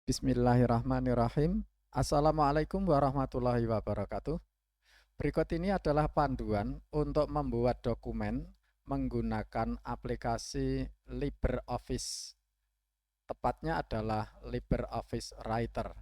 Bismillahirrahmanirrahim. Assalamualaikum warahmatullahi wabarakatuh. Berikut ini adalah panduan untuk membuat dokumen menggunakan aplikasi LibreOffice. Tepatnya adalah LibreOffice Writer.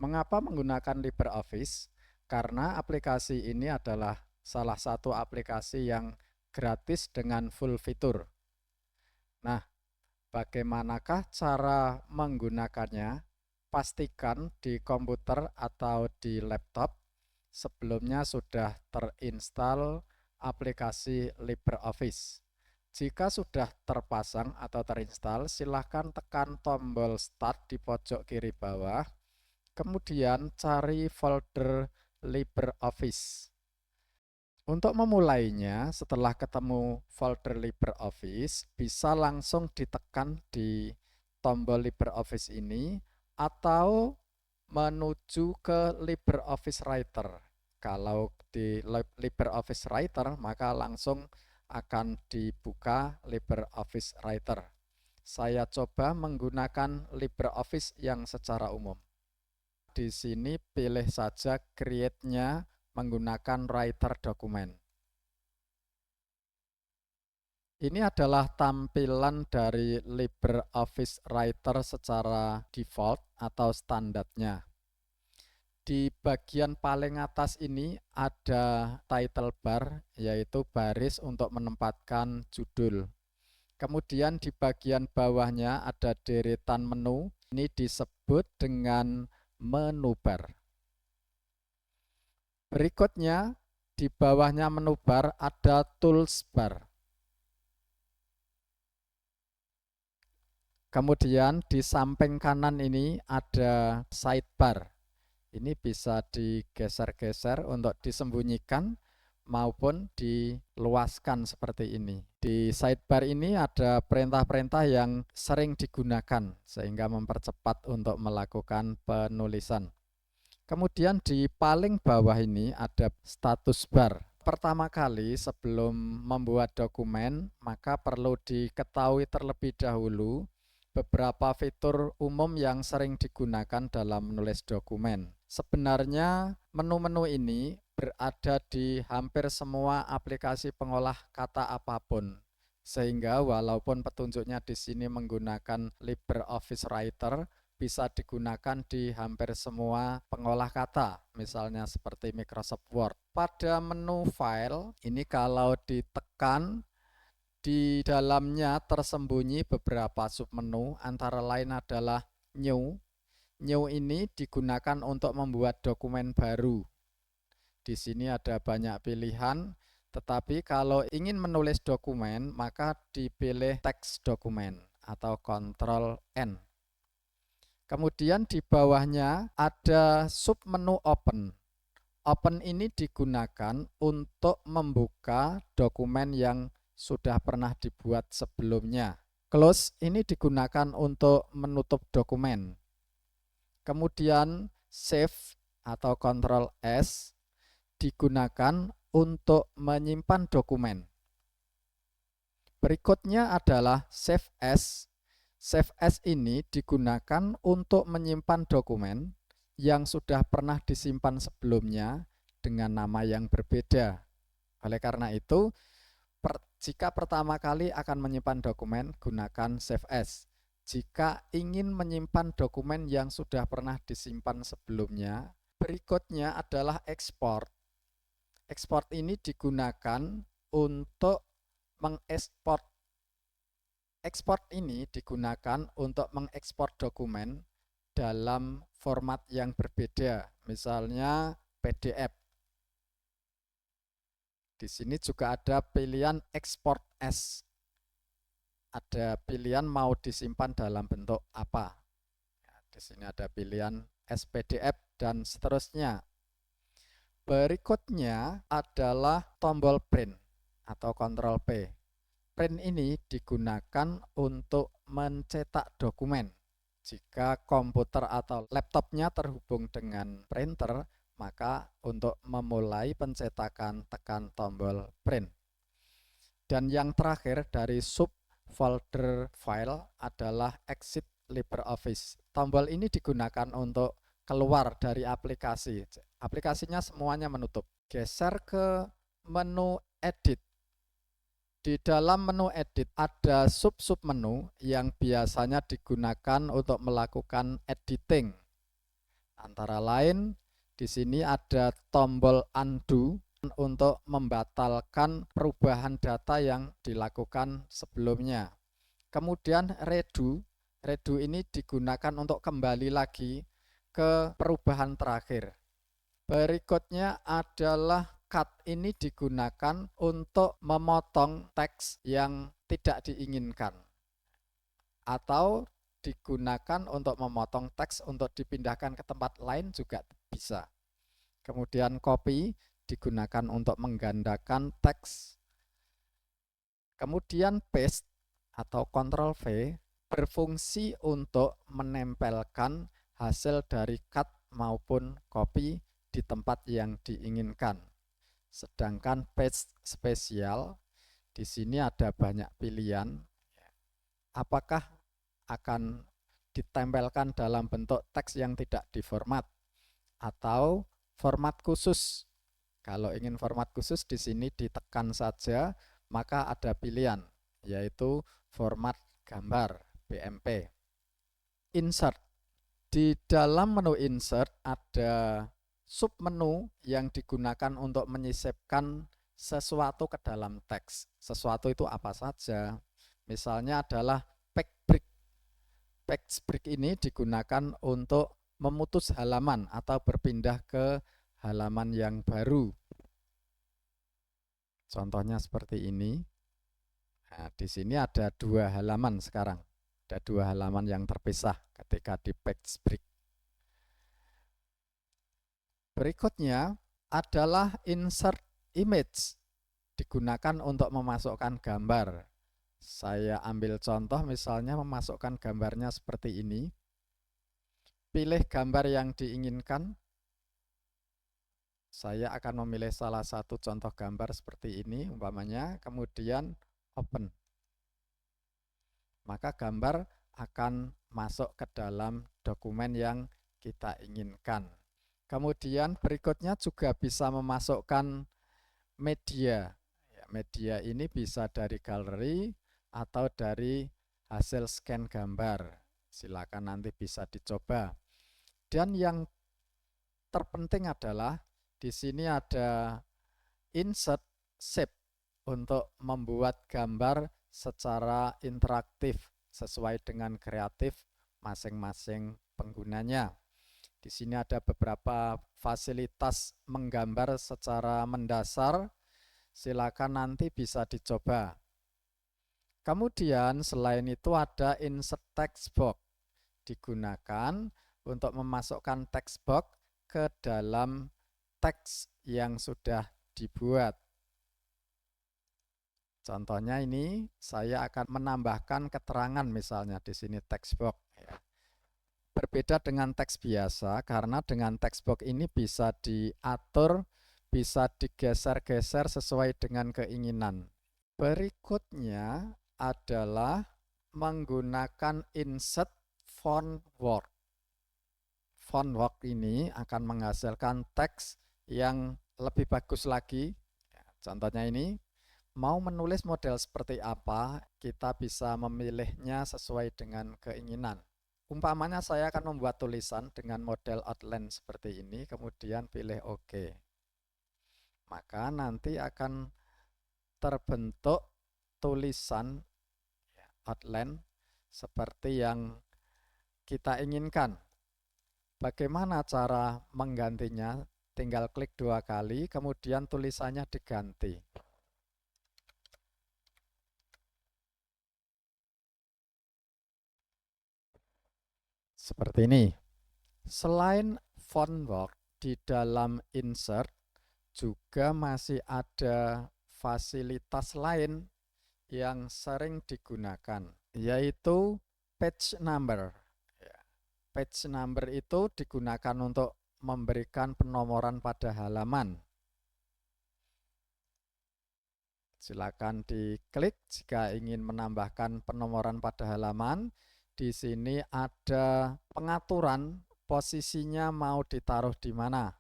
Mengapa menggunakan LibreOffice? Karena aplikasi ini adalah salah satu aplikasi yang gratis dengan full fitur. Nah, bagaimanakah cara menggunakannya? Pastikan di komputer atau di laptop sebelumnya sudah terinstall aplikasi LibreOffice. Jika sudah terpasang atau terinstall, silahkan tekan tombol Start di pojok kiri bawah, kemudian cari folder LibreOffice. Untuk memulainya, setelah ketemu folder LibreOffice, bisa langsung ditekan di tombol LibreOffice ini atau menuju ke LibreOffice Writer. Kalau di LibreOffice Writer, maka langsung akan dibuka LibreOffice Writer. Saya coba menggunakan LibreOffice yang secara umum. Di sini pilih saja create-nya menggunakan writer dokumen. Ini adalah tampilan dari LibreOffice Writer secara default atau standarnya. Di bagian paling atas ini ada title bar, yaitu baris untuk menempatkan judul. Kemudian di bagian bawahnya ada deretan menu, ini disebut dengan menu bar. Berikutnya, di bawahnya menu bar ada tools bar. Kemudian di samping kanan ini ada sidebar. Ini bisa digeser-geser untuk disembunyikan maupun diluaskan seperti ini. Di sidebar ini ada perintah-perintah yang sering digunakan sehingga mempercepat untuk melakukan penulisan. Kemudian di paling bawah ini ada status bar. Pertama kali sebelum membuat dokumen, maka perlu diketahui terlebih dahulu beberapa fitur umum yang sering digunakan dalam menulis dokumen. Sebenarnya menu-menu ini berada di hampir semua aplikasi pengolah kata apapun. Sehingga walaupun petunjuknya di sini menggunakan LibreOffice Writer, bisa digunakan di hampir semua pengolah kata, misalnya seperti Microsoft Word. Pada menu file, ini kalau ditekan, di dalamnya tersembunyi beberapa submenu, antara lain adalah New. New ini digunakan untuk membuat dokumen baru. Di sini ada banyak pilihan, tetapi kalau ingin menulis dokumen, maka dipilih teks dokumen atau Ctrl N. Kemudian di bawahnya ada submenu Open. Open ini digunakan untuk membuka dokumen yang sudah pernah dibuat sebelumnya. Close ini digunakan untuk menutup dokumen. Kemudian Save atau Ctrl S digunakan untuk menyimpan dokumen. Berikutnya adalah Save As. Save As ini digunakan untuk menyimpan dokumen yang sudah pernah disimpan sebelumnya dengan nama yang berbeda. Oleh karena itu, jika pertama kali akan menyimpan dokumen, gunakan Save As. Jika ingin menyimpan dokumen yang sudah pernah disimpan sebelumnya, berikutnya adalah Export. Export ini digunakan untuk mengekspor. Export ini digunakan untuk mengekspor dokumen dalam format yang berbeda, misalnya PDF. Di sini juga ada pilihan Export As. Ada pilihan mau disimpan dalam bentuk apa. Di sini ada pilihan SPDF dan seterusnya. Berikutnya adalah tombol print atau Ctrl P. Print ini digunakan untuk mencetak dokumen. Jika komputer atau laptopnya terhubung dengan printer, maka untuk memulai pencetakan tekan tombol print. Dan yang terakhir dari subfolder file adalah exit LibreOffice. Tombol ini digunakan untuk keluar dari aplikasi. Aplikasinya semuanya menutup. Geser ke menu edit. Di dalam menu edit ada sub-sub menu yang biasanya digunakan untuk melakukan editing. Antara lain, di sini ada tombol undo untuk membatalkan perubahan data yang dilakukan sebelumnya. Kemudian redo. Redo ini digunakan untuk kembali lagi ke perubahan terakhir. Berikutnya adalah cut. Ini digunakan untuk memotong teks yang tidak diinginkan atau digunakan untuk memotong teks untuk dipindahkan ke tempat lain juga bisa. Kemudian copy digunakan untuk menggandakan teks. Kemudian paste atau Ctrl V berfungsi untuk menempelkan hasil dari cut maupun copy di tempat yang diinginkan. Sedangkan paste spesial, di sini ada banyak pilihan. Apakah akan ditempelkan dalam bentuk teks yang tidak diformat atau format khusus. Kalau ingin format khusus, di sini ditekan saja, maka ada pilihan, yaitu format gambar BMP. Insert. Di dalam menu insert ada submenu yang digunakan untuk menyisipkan sesuatu ke dalam teks. Sesuatu itu apa saja? Misalnya adalah page break. Page break ini digunakan untuk memutus halaman atau berpindah ke halaman yang baru. Contohnya seperti ini. Nah, di sini ada 2 halaman sekarang. Ada 2 halaman yang terpisah ketika di page break. Berikutnya adalah insert image. Digunakan untuk memasukkan gambar. Saya ambil contoh misalnya memasukkan gambarnya seperti ini. Pilih gambar yang diinginkan. Saya akan memilih salah satu contoh gambar seperti ini umpamanya, kemudian open. Maka gambar akan masuk ke dalam dokumen yang kita inginkan. Kemudian berikutnya juga bisa memasukkan media. Media ini bisa dari galeri atau dari hasil scan gambar. Silakan nanti bisa dicoba. Dan yang terpenting adalah di sini ada insert shape untuk membuat gambar secara interaktif sesuai dengan kreatif masing-masing penggunanya. Di sini ada beberapa fasilitas menggambar secara mendasar. Silakan nanti bisa dicoba. Kemudian selain itu ada insert text box. Digunakan untuk memasukkan text box ke dalam teks yang sudah dibuat. Contohnya ini saya akan menambahkan keterangan misalnya di sini text box. Berbeda dengan teks biasa karena dengan text box ini bisa diatur, bisa digeser-geser sesuai dengan keinginan. Berikutnya adalah menggunakan insert font work. Font work ini akan menghasilkan teks yang lebih bagus lagi. Contohnya ini, mau menulis model seperti apa, kita bisa memilihnya sesuai dengan keinginan. Umpamanya saya akan membuat tulisan dengan model outline seperti ini, kemudian pilih OK. Maka nanti akan terbentuk tulisan outline seperti yang kita inginkan. Bagaimana cara menggantinya? Tinggal klik 2 kali, kemudian tulisannya diganti. Seperti ini. Selain font work, di dalam insert juga masih ada fasilitas lain yang sering digunakan, yaitu page number. Page number itu digunakan untuk memberikan penomoran pada halaman. Silakan diklik jika ingin menambahkan penomoran pada halaman. di sini ada pengaturan posisinya mau ditaruh di mana.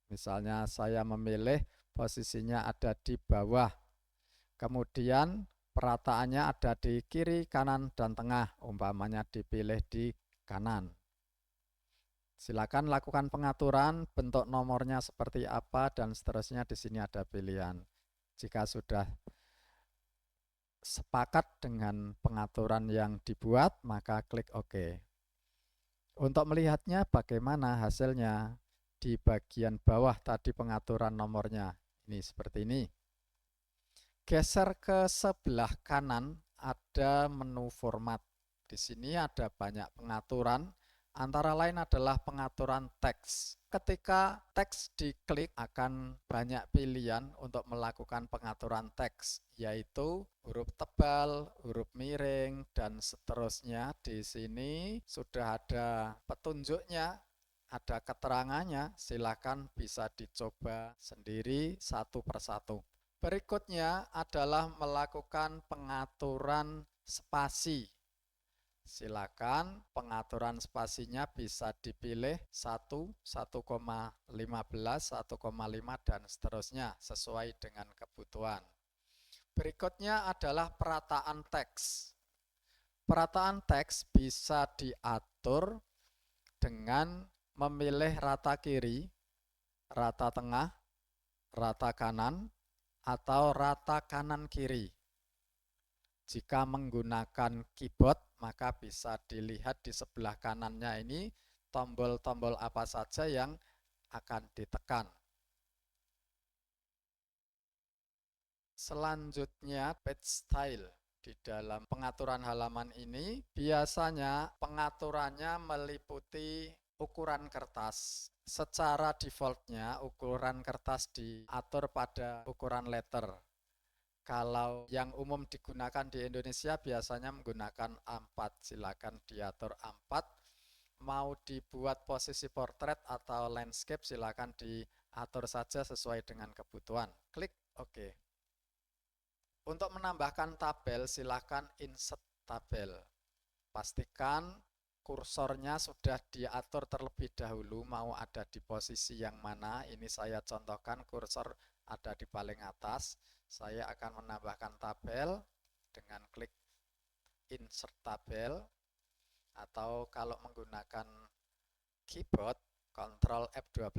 Misalnya saya memilih posisinya ada di bawah. Kemudian perataannya ada di kiri, kanan, dan tengah. Umpamanya dipilih di kanan. Silakan lakukan pengaturan, bentuk nomornya seperti apa, dan seterusnya. Di sini ada pilihan. Jika sudah sepakat dengan pengaturan yang dibuat, maka klik OK. Untuk melihatnya bagaimana hasilnya, di bagian bawah tadi pengaturan nomornya. Ini seperti ini. Geser ke sebelah kanan ada menu format. Di sini ada banyak pengaturan, antara lain adalah pengaturan teks. Ketika teks diklik akan banyak pilihan untuk melakukan pengaturan teks, yaitu huruf tebal, huruf miring, dan seterusnya. Di sini sudah ada petunjuknya, ada keterangannya, silakan bisa dicoba sendiri satu persatu. Berikutnya adalah melakukan pengaturan spasi. Silakan pengaturan spasinya bisa dipilih 1, 1,15, 1,5 dan seterusnya sesuai dengan kebutuhan. Berikutnya adalah perataan teks. Perataan teks bisa diatur dengan memilih rata kiri, rata tengah, rata kanan, atau rata kanan kiri. Jika menggunakan keyboard, maka bisa dilihat di sebelah kanannya ini tombol-tombol apa saja yang akan ditekan. Selanjutnya, page style. Di dalam pengaturan halaman ini, biasanya pengaturannya meliputi ukuran kertas. Secara defaultnya, ukuran kertas diatur pada ukuran letter. Kalau yang umum digunakan di Indonesia biasanya menggunakan A4. Silakan diatur A4. Mau dibuat posisi portrait atau landscape silakan diatur saja sesuai dengan kebutuhan. Klik OK. Untuk menambahkan tabel silakan insert tabel. Pastikan kursornya sudah diatur terlebih dahulu mau ada di posisi yang mana. Ini saya contohkan kursor ada di paling atas. Saya akan menambahkan tabel dengan klik insert tabel, atau kalau menggunakan keyboard Ctrl F12.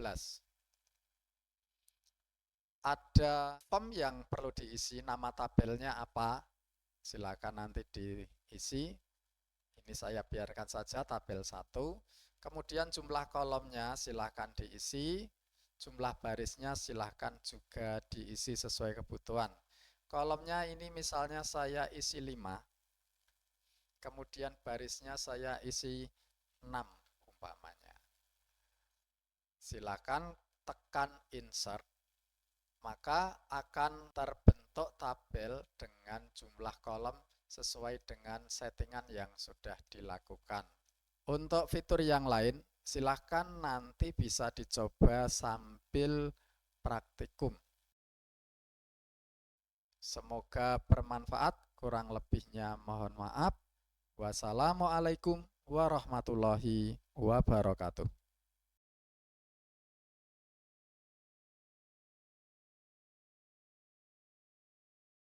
Ada form yang perlu diisi, nama tabelnya apa, silakan nanti diisi. Ini saya biarkan saja tabel 1. Kemudian jumlah kolomnya silakan diisi. Jumlah barisnya silahkan juga diisi sesuai kebutuhan. Kolomnya ini misalnya saya isi 5. Kemudian barisnya saya isi 6 umpamanya. Silakan tekan insert. Maka akan terbentuk tabel dengan jumlah kolom sesuai dengan settingan yang sudah dilakukan. Untuk fitur yang lain, silahkan nanti bisa dicoba sambil praktikum. Semoga bermanfaat, kurang lebihnya mohon maaf. Wassalamualaikum warahmatullahi wabarakatuh.